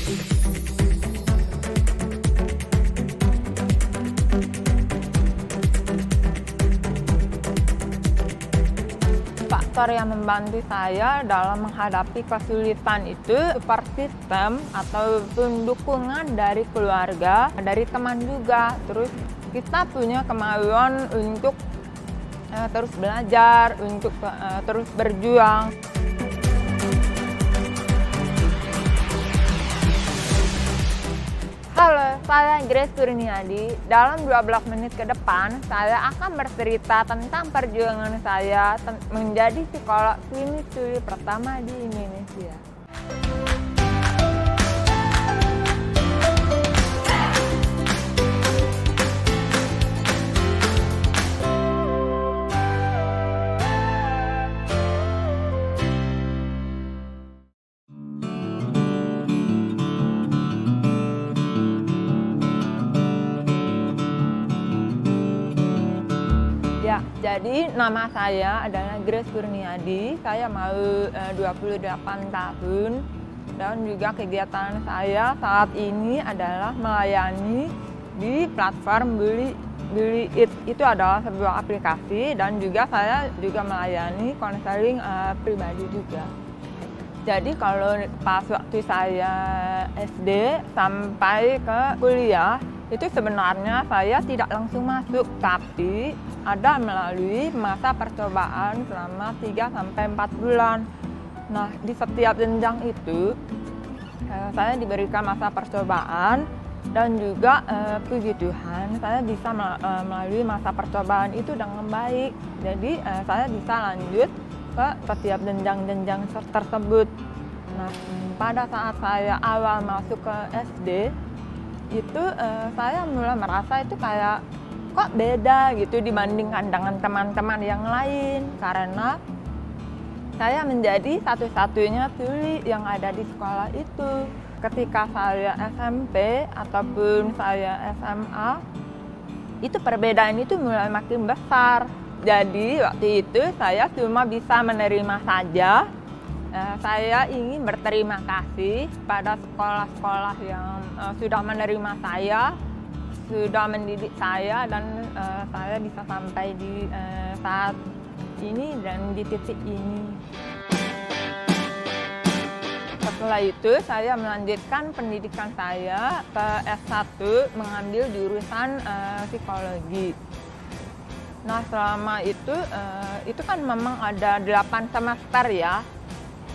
Faktor yang membantu saya dalam menghadapi kesulitan itu support system ataupun dukungan dari keluarga, dari teman juga. Terus kita punya kemauan untuk terus belajar, untuk terus berjuang. Halo, saya Grace Kurniadi. Dalam 12 menit ke depan, saya akan bercerita tentang perjuangan saya menjadi psikolog klinis tuli pertama di Indonesia. Ya, jadi nama saya adalah Grace Kurniadi. Saya mau 28 tahun dan juga kegiatan saya saat ini adalah melayani di platform Bully It. Itu adalah sebuah aplikasi dan juga saya juga melayani konseling pribadi juga. Jadi kalau pas waktu saya SD sampai ke kuliah, itu sebenarnya saya tidak langsung masuk, tapi ada melalui masa percobaan selama 3-4 bulan. Nah, di setiap jenjang itu saya diberikan masa percobaan dan juga puji Tuhan saya bisa melalui masa percobaan itu dengan baik. Jadi saya bisa lanjut ke setiap jenjang-jenjang tersebut. Nah, pada saat saya awal masuk ke SD, itu saya mulai merasa itu kayak kok beda gitu dibandingkan dengan teman-teman yang lain, karena saya menjadi satu-satunya tuli yang ada di sekolah itu. Ketika saya SMP ataupun saya SMA, itu perbedaan itu mulai makin besar. Jadi waktu itu saya cuma bisa menerima saja. Saya ingin berterima kasih pada sekolah-sekolah yang sudah menerima saya, sudah mendidik saya, dan saya bisa sampai di saat ini dan di titik ini. Setelah itu saya melanjutkan pendidikan saya ke S1 mengambil jurusan psikologi. Nah, selama itu kan memang ada 8 semester ya.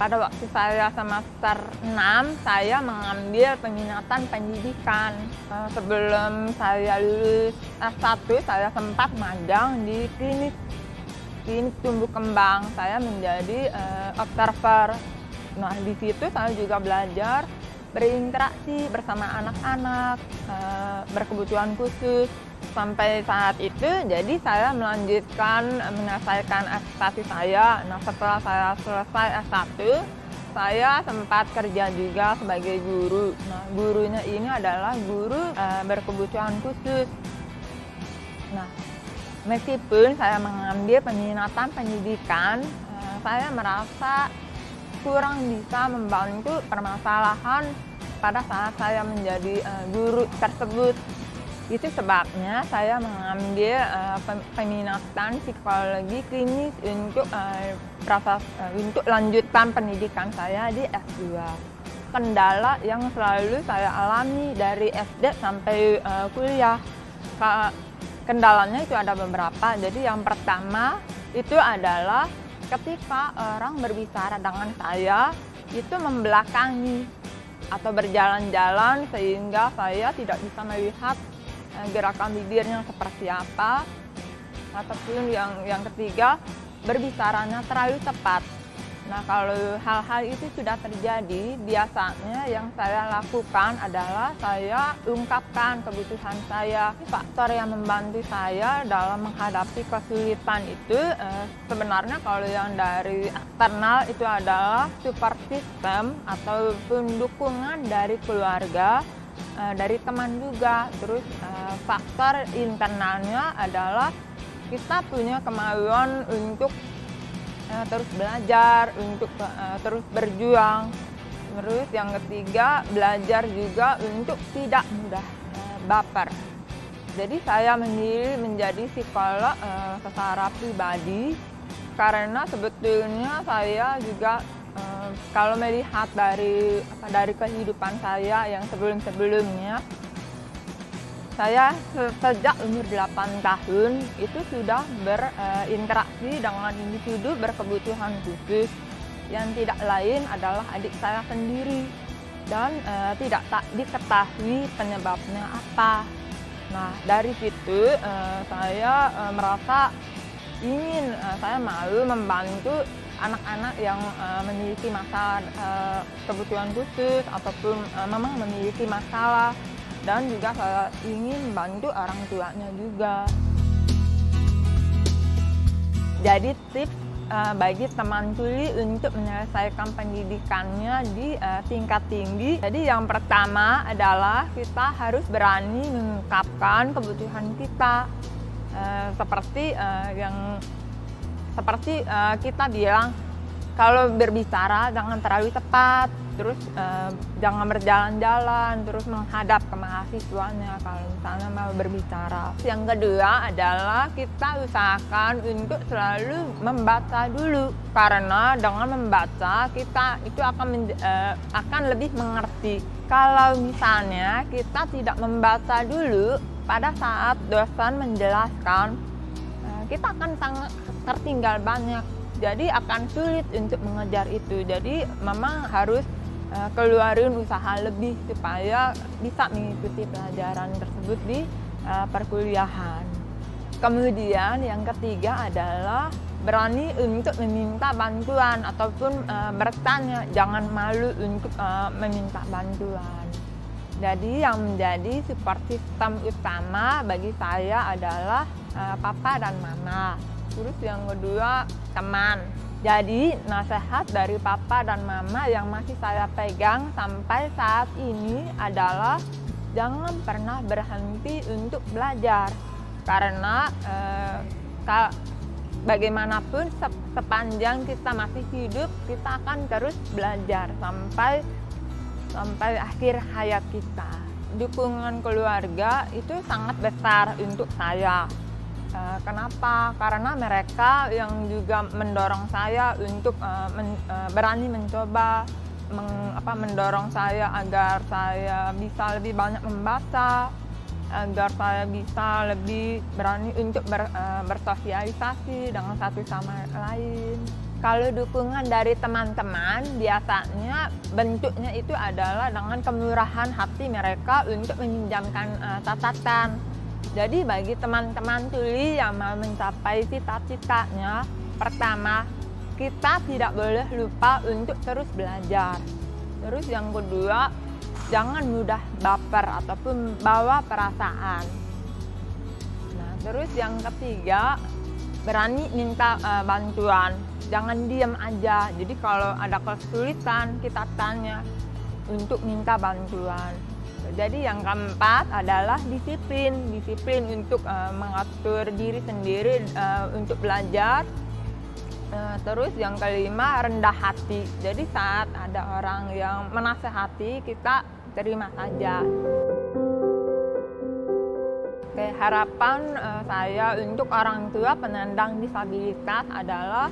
Pada waktu saya semester 6, saya mengambil peminatan pendidikan. Sebelum saya lulus S1, saya sempat magang di klinik tumbuh kembang. Saya menjadi observer. Nah, di situ saya juga belajar berinteraksi bersama anak-anak berkebutuhan khusus. Sampai saat itu, jadi saya melanjutkan menyelesaikan S1 saya. Nah, setelah saya selesai S1, saya sempat kerja juga sebagai guru. Nah, gurunya ini adalah guru berkebutuhan khusus. Nah, meskipun saya mengambil peminatan pendidikan, saya merasa kurang bisa membantu permasalahan pada saat saya menjadi guru tersebut. Itu sebabnya saya mengambil peminatan psikologi klinis untuk lanjutkan pendidikan saya di S2. Kendala yang selalu saya alami dari SD sampai kuliah, kendalanya itu ada beberapa. Jadi yang pertama itu adalah ketika orang berbicara dengan saya itu membelakangi atau berjalan-jalan sehingga saya tidak bisa melihat gerakan bibirnya seperti apa, ataupun yang ketiga berbicaranya terlalu cepat. Nah, kalau hal-hal itu sudah terjadi, biasanya yang saya lakukan adalah saya ungkapkan kebutuhan saya. Faktor yang membantu saya dalam menghadapi kesulitan itu sebenarnya kalau yang dari eksternal itu adalah support system ataupun dukungan dari keluarga, dari teman juga. Terus faktor internalnya adalah kita punya kemauan untuk terus belajar, untuk terus berjuang. Terus yang ketiga, belajar juga untuk tidak mudah baper. Jadi saya memilih menjadi psikolog secara pribadi karena sebetulnya saya juga kalau melihat dari kehidupan saya yang sebelum-sebelumnya, saya sejak umur 8 tahun itu sudah berinteraksi dengan individu berkebutuhan khusus yang tidak lain adalah adik saya sendiri dan tidak diketahui penyebabnya apa. Nah, dari situ saya merasa saya mau membantu anak-anak yang memiliki masalah kebutuhan khusus ataupun memang memiliki masalah, dan juga saya ingin membantu orang tuanya juga. Jadi tips bagi teman tuli untuk menyelesaikan pendidikannya di tingkat tinggi. Jadi yang pertama adalah kita harus berani mengungkapkan kebutuhan kita. Seperti kita bilang, kalau berbicara jangan terlalu tepat, terus jangan berjalan-jalan, terus menghadap ke mahasiswanya kalau misalnya mau berbicara. Yang kedua adalah kita usahakan untuk selalu membaca dulu, karena dengan membaca kita itu akan lebih mengerti. Kalau misalnya kita tidak membaca dulu pada saat dosen menjelaskan, kita akan sangat tertinggal banyak. Jadi akan sulit untuk mengejar itu. Jadi memang harus keluarin usaha lebih supaya bisa mengikuti pelajaran tersebut di perkuliahan. Kemudian yang ketiga adalah berani untuk meminta bantuan ataupun bertanya, jangan malu untuk meminta bantuan. Jadi yang menjadi support system utama bagi saya adalah papa dan mama. Terus yang kedua, teman. Jadi nasihat dari papa dan mama yang masih saya pegang sampai saat ini adalah jangan pernah berhenti untuk belajar. Karena bagaimanapun sepanjang kita masih hidup, kita akan terus belajar sampai akhir hayat kita. Dukungan keluarga itu sangat besar untuk saya. Kenapa? Karena mereka yang juga mendorong saya untuk berani mencoba, mendorong saya agar saya bisa lebih banyak membaca, agar saya bisa lebih berani untuk bersosialisasi dengan satu sama lain. Kalau dukungan dari teman-teman, biasanya bentuknya itu adalah dengan kemurahan hati mereka untuk meminjamkan catatan. Jadi bagi teman-teman tuli yang mau mencapai cita-citanya, pertama, kita tidak boleh lupa untuk terus belajar. Terus yang kedua, jangan mudah baper ataupun bawa perasaan. Nah, terus yang ketiga, berani minta bantuan. Jangan diam aja. Jadi kalau ada kesulitan, kita tanya untuk minta bantuan. Jadi yang keempat adalah disiplin untuk mengatur diri sendiri untuk belajar. Terus yang kelima, rendah hati. Jadi saat ada orang yang menasehati, kita terima saja. Oke, harapan saya untuk orang tua penyandang disabilitas adalah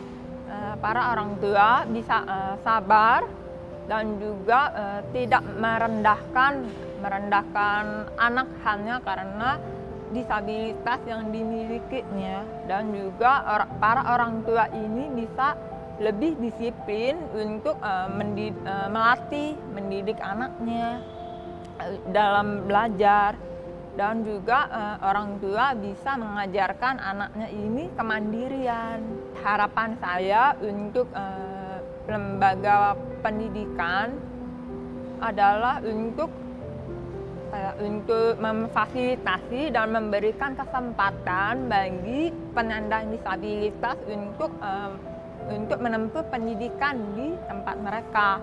para orang tua bisa sabar dan juga tidak merendahkan anak hanya karena disabilitas yang dimilikinya, dan juga para orang tua ini bisa lebih disiplin untuk mendidik anaknya dalam belajar, dan juga orang tua bisa mengajarkan anaknya ini kemandirian. Harapan saya untuk lembaga pendidikan adalah untuk memfasilitasi dan memberikan kesempatan bagi penyandang disabilitas untuk menempuh pendidikan di tempat mereka.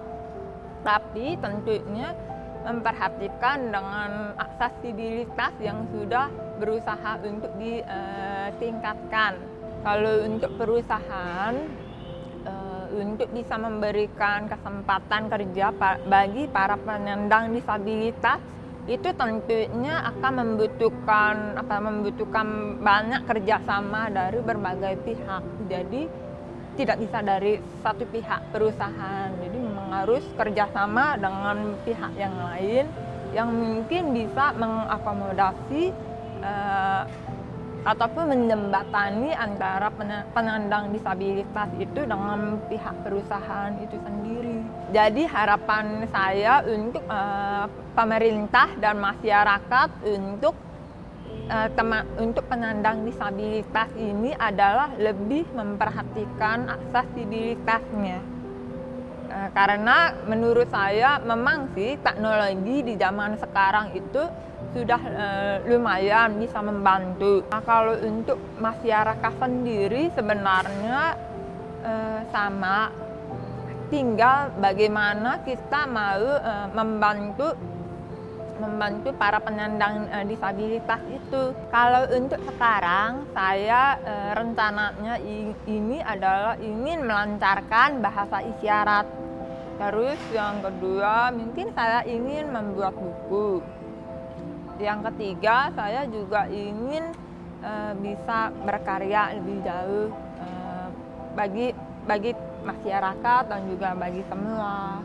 Tapi tentunya memperhatikan dengan aksesibilitas yang sudah berusaha untuk ditingkatkan. Kalau untuk perusahaan, untuk bisa memberikan kesempatan kerja bagi para penyandang disabilitas itu tentunya akan membutuhkan banyak kerjasama dari berbagai pihak. Jadi tidak bisa dari satu pihak perusahaan. Jadi memang harus kerjasama dengan pihak yang lain yang mungkin bisa mengakomodasi ataupun menjembatani antara penyandang disabilitas itu dengan pihak perusahaan itu sendiri. Jadi harapan saya untuk pemerintah dan masyarakat untuk penyandang disabilitas ini adalah lebih memperhatikan aksesibilitasnya. Karena menurut saya memang sih teknologi di zaman sekarang itu sudah lumayan bisa membantu. Nah, kalau untuk masyarakat sendiri sebenarnya sama, tinggal bagaimana kita mau membantu para penyandang disabilitas itu. Kalau untuk sekarang saya rencananya ini adalah ingin melancarkan bahasa isyarat. Terus yang kedua mungkin saya ingin membuat buku. Yang ketiga, saya juga ingin bisa berkarya lebih jauh bagi masyarakat dan juga bagi semua.